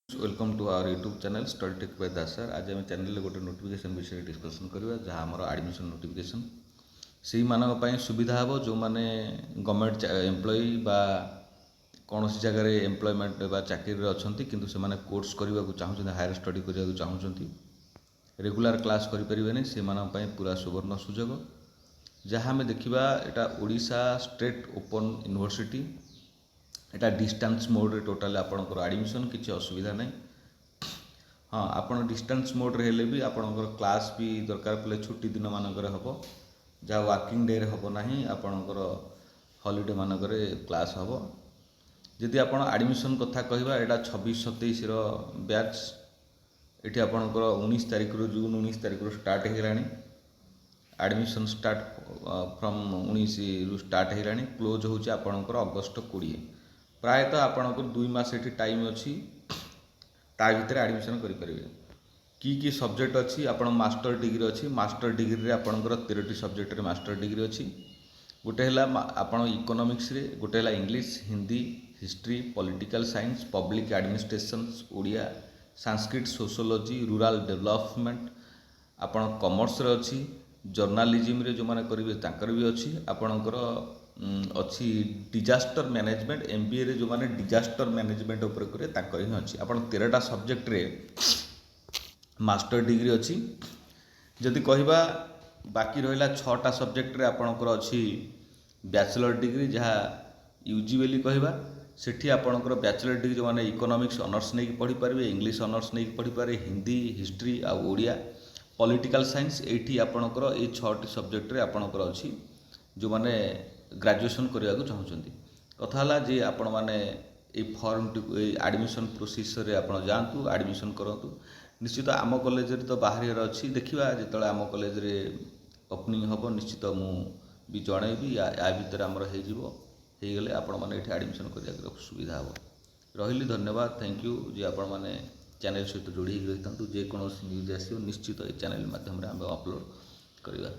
Welcome to our YouTube channel study tech by Das sir. आज आम channel गोटे notification विषय डिस्कसन करवा जहाँ आम एडमिशन नोटिफिकेशन से मानी सुविधा हे जो मैंने गवर्नमेंट एम्प्लॉई बा कौन सी जगह एम्प्लॉयमेंट बा चाकरी अच्छा किंतु से कोर्स करने को चाहते हायर स्टडी करने को चाहते रेगुलर क्लास करें से पूरा सुवर्ण सुजोग जहाँ आम देखा यहाँ ओडिशा स्टेट ओपन यूनिवर्सिटी एटा डिस्टेंस मोड रे टोटाल आपणकर एडमिशन किसी असुविधा नहीं। हाँ आपन डिस्टेंस मोड रे हेले भी आपणकर क्लास भी दरकार पड़े छुट्टी दिन मानक हम जहाँ वर्किंग डे रे हम ना आपणकर हॉलिडे मानक क्लास हम जदि आप एडमिशन कथा कहवा यहाँ 26-27 बैच ये आपणकर 19 तारिख जून 19 तारिख स्टार्ट होगा एडमिशन स्टार्ट फ्रॉम 19 रु स्टार्ट होगा क्लोज होची आपणकर अगस्ट 20 प्रायतः आपणकर 2 मास ये टाइम अच्छी ता भीतर एडमिशन करेंगे कि सब्जेक्ट अच्छी आप मास्टर डिग्री अच्छी मास्टर डिग्री रे आपणकर 13टी सब्जेक्ट रे मास्टर डिग्री अच्छी गोटे है आपण इकोनॉमिक्स रे गोटे है English Hindi history political science public administration Odia Sanskrit sociology rural development आपण कॉमर्स रे अच्छी जर्नालिज्म रे जो माने करेंगे तांकर भी अच्छी आपणकर अच्छी डिजास्टर मैनेजमेंट MBA रे जो माने डिजास्टर मैनेजमेंट उपर करे तांकर ही अच्छी आपण 13टा सब्जेक्ट रे मास्टर डिग्री अच्छी जदि कहवा बाकी रहा 6टा सब्जेक्ट रे आपणकर अच्छी बैचलर डिग्री जहाँ यूजी बेली कहवा सेठी आपणकर बैचलर डिग्री जो माने इकोनॉमिक्स ऑनर्स नहीं पढ़ी पारे इंग्लिश ऑनर्स नहीं पढ़ी पारे हिंदी हिस्ट्री आ ओडिया पॉलिटिकल साइंस एठी आपणकर ये 6टी सब्जेक्ट रे आपणकर अच्छी जो माने ग्रेजुएशन करने को चाहते कथा है जे आपण मैंने ये फॉर्म एडमिशन प्रोसेस रे आप जातु एडमिशन करूँ निश्चित आम कॉलेज तो बाहर अच्छी देखा जो आम कॉलेज रे ओपनिंग हम निश्चित मु भी जनइबी या भितर आमर होगले आपण मैंने ये एडमिशन कर सुविधा हम रही धन्यवाद थैंक यू जे आपण मैंने चैनल सहित जोड़ी रही था जेकोसी न्यूज आसो निश्चित ये चैनल माध्यम आम अपलोड करवा।